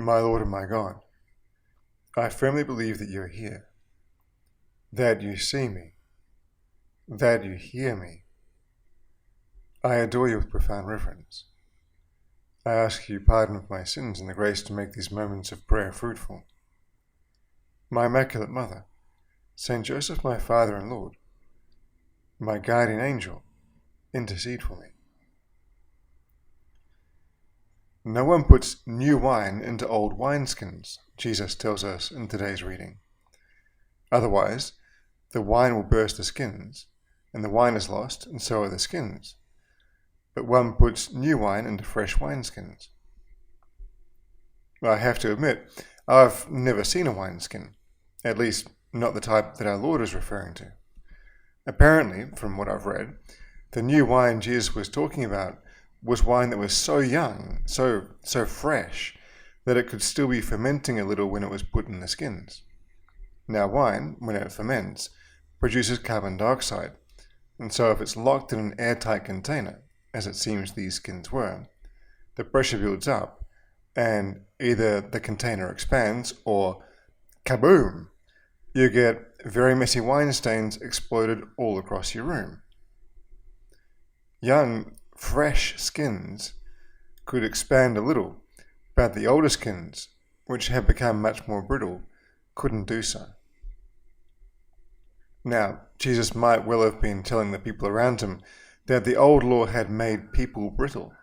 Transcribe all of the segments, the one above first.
My Lord and my God, I firmly believe that you are here, that you see me, that you hear me. I adore you with profound reverence. I ask you pardon of my sins and the grace to make these moments of prayer fruitful. My Immaculate Mother, Saint Joseph, my Father and Lord, my guardian angel, intercede for me. No one puts new wine into old wineskins, Jesus tells us in today's reading. Otherwise, the wine will burst the skins, and the wine is lost, and so are the skins. But one puts new wine into fresh wineskins. I have to admit, I've never seen a wineskin, at least not the type that our Lord is referring to. Apparently, from what I've read, the new wine Jesus was talking about was wine that was so young, so fresh, that it could still be fermenting a little when it was put in the skins. Now wine, when it ferments, produces carbon dioxide, and so if it's locked in an airtight container, as it seems these skins were, the pressure builds up, and either the container expands or kaboom! You get very messy wine stains exploded all across your room. Young, fresh skins could expand a little, but the older skins, which had become much more brittle, couldn't do so. Now, Jesus might well have been telling the people around him that the old law had made people brittle,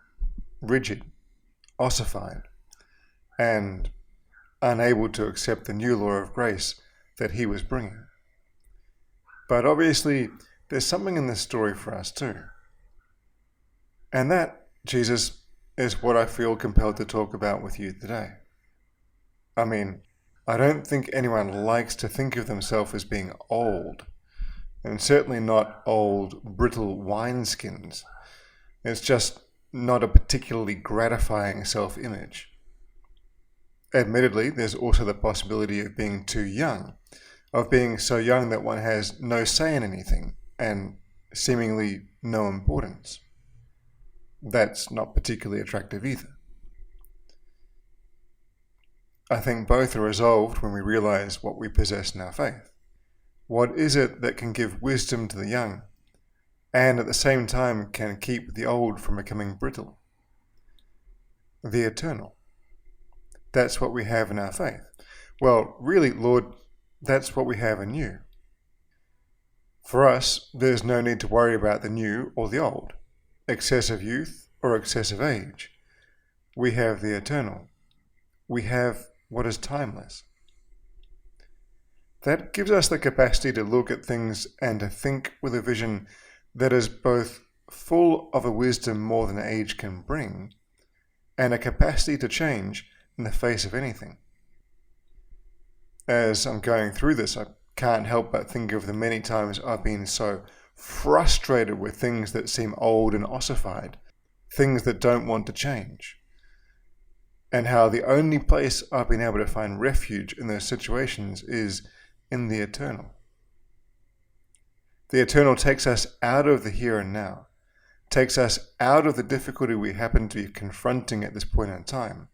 rigid, ossified, and unable to accept the new law of grace that he was bringing. But obviously, there's something in this story for us too. And that, Jesus, is what I feel compelled to talk about with you today. I mean, I don't think anyone likes to think of themselves as being old, and certainly not old, brittle wineskins. It's just not a particularly gratifying self-image. Admittedly, there's also the possibility of being too young, of being so young that one has no say in anything, and seemingly no importance. That's not particularly attractive either. I think both are resolved when we realize what we possess in our faith. What is it that can give wisdom to the young, and at the same time can keep the old from becoming brittle? The eternal. That's what we have in our faith. Well, really, Lord, that's what we have in you. For us, there's no need to worry about the new or the old, excessive youth or excessive age. We have the eternal. We have what is timeless. That gives us the capacity to look at things and to think with a vision that is both full of a wisdom more than age can bring, and a capacity to change in the face of anything. As I'm going through this, I can't help but think of the many times I've been so frustrated with things that seem old and ossified, things that don't want to change, and how the only place I've been able to find refuge in those situations is in the eternal. The eternal takes us out of the here and now, takes us out of the difficulty we happen to be confronting at this point in time,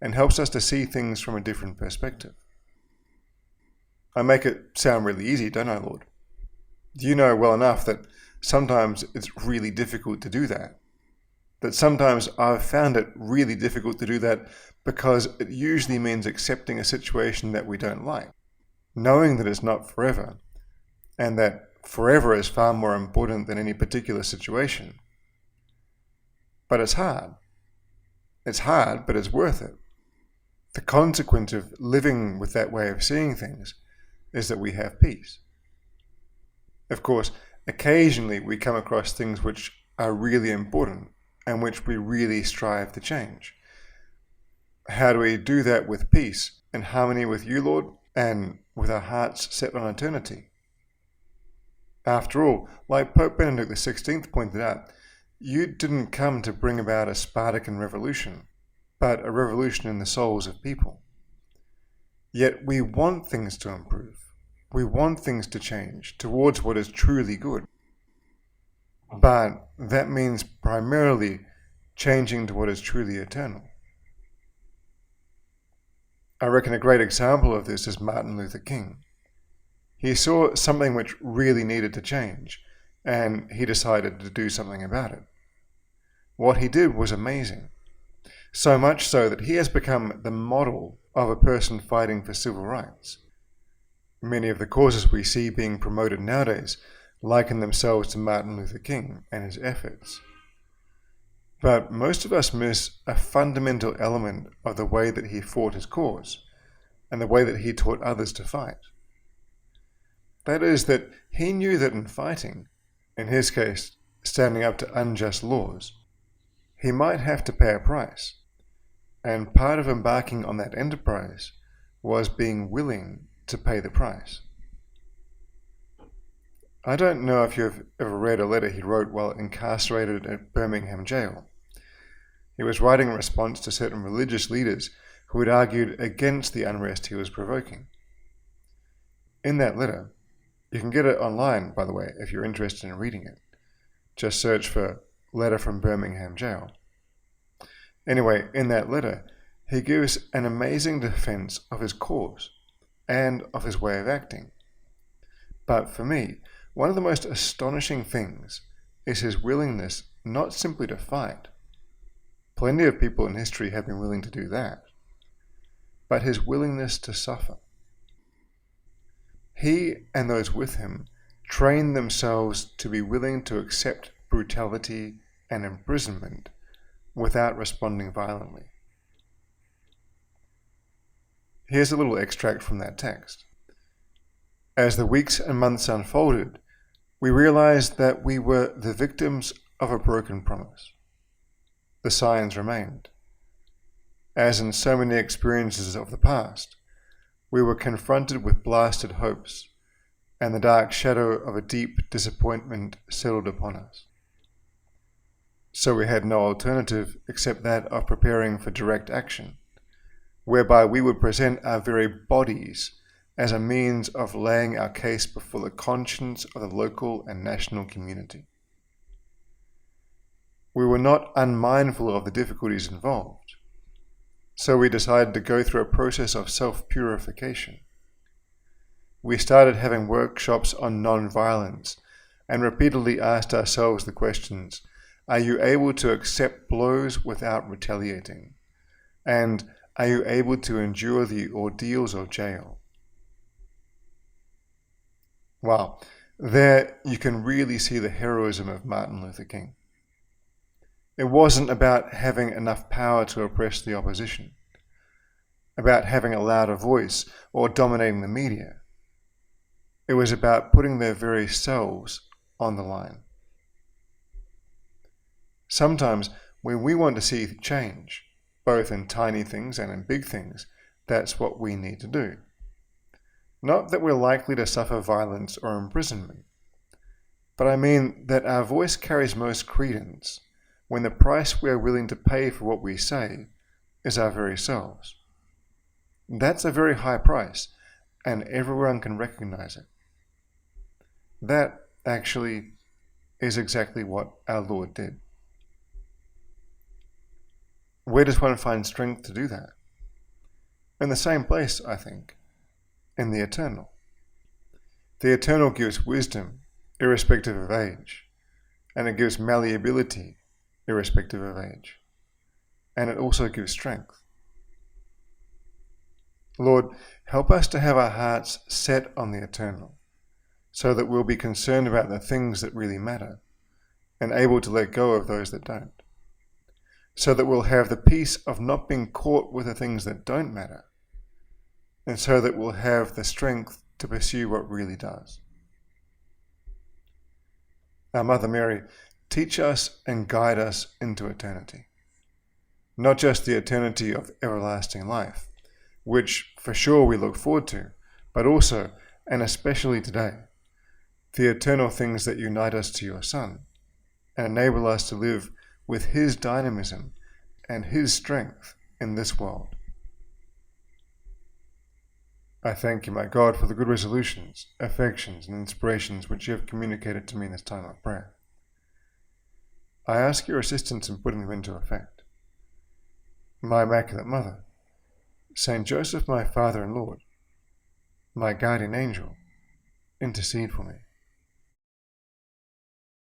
and helps us to see things from a different perspective. I make it sound really easy, don't I, Lord? You know well enough that sometimes it's really difficult to do that. That sometimes I've found it really difficult to do that because it usually means accepting a situation that we don't like, knowing that it's not forever, and that forever is far more important than any particular situation. But it's hard. It's hard, but it's worth it. The consequence of living with that way of seeing things is that we have peace. Of course, occasionally we come across things which are really important and which we really strive to change. How do we do that with peace and harmony with you, Lord, and with our hearts set on eternity? After all, like Pope Benedict XVI pointed out, you didn't come to bring about a Spartan revolution, but a revolution in the souls of people. Yet we want things to improve. We want things to change towards what is truly good. But that means primarily changing to what is truly eternal. I reckon a great example of this is Martin Luther King. He saw something which really needed to change, and he decided to do something about it. What he did was amazing, so much so that he has become the model of a person fighting for civil rights. Many of the causes we see being promoted nowadays liken themselves to Martin Luther King and his efforts. But most of us miss a fundamental element of the way that he fought his cause and the way that he taught others to fight. That is, that he knew that in fighting, in his case, standing up to unjust laws, he might have to pay a price. And part of embarking on that enterprise was being willing to pay the price. I don't know if you've ever read a letter he wrote while incarcerated at Birmingham jail. He was writing in response to certain religious leaders who had argued against the unrest he was provoking. In that letter, you can get it online, by the way, if you're interested in reading it. Just search for Letter from Birmingham Jail. Anyway, in that letter, he gives an amazing defense of his cause and of his way of acting. But for me, one of the most astonishing things is his willingness not simply to fight. Plenty of people in history have been willing to do that. But his willingness to suffer. He and those with him trained themselves to be willing to accept brutality and imprisonment without responding violently. Here's a little extract from that text. As the weeks and months unfolded, we realized that we were the victims of a broken promise. The signs remained. As in so many experiences of the past, we were confronted with blasted hopes, and the dark shadow of a deep disappointment settled upon us. So we had no alternative except that of preparing for direct action, whereby we would present our very bodies as a means of laying our case before the conscience of the local and national community. We were not unmindful of the difficulties involved, so we decided to go through a process of self-purification. We started having workshops on non-violence and repeatedly asked ourselves the questions, are you able to accept blows without retaliating? And are you able to endure the ordeals of jail? Wow, there you can really see the heroism of Martin Luther King. It wasn't about having enough power to oppress the opposition, about having a louder voice or dominating the media. It was about putting their very selves on the line. Sometimes when we want to see change, both in tiny things and in big things, that's what we need to do. Not that we're likely to suffer violence or imprisonment, but I mean that our voice carries most credence when the price we are willing to pay for what we say is our very selves. That's a very high price, and everyone can recognize it. That, actually, is exactly what our Lord did. Where does one find strength to do that? In the same place, I think, in the eternal. The eternal gives wisdom, irrespective of age, and it gives malleability, irrespective of age, and it also gives strength. Lord, help us to have our hearts set on the eternal, so that we'll be concerned about the things that really matter, and able to let go of those that don't, so that we'll have the peace of not being caught with the things that don't matter, and so that we'll have the strength to pursue what really does. Our Mother Mary, teach us and guide us into eternity. Not just the eternity of everlasting life, which for sure we look forward to, but also, and especially today, the eternal things that unite us to your Son and enable us to live with his dynamism and his strength in this world. I thank you, my God, for the good resolutions, affections, and inspirations which you have communicated to me in this time of prayer. I ask your assistance in putting them into effect. My Immaculate Mother, Saint Joseph, my Father and Lord, my guardian angel, intercede for me.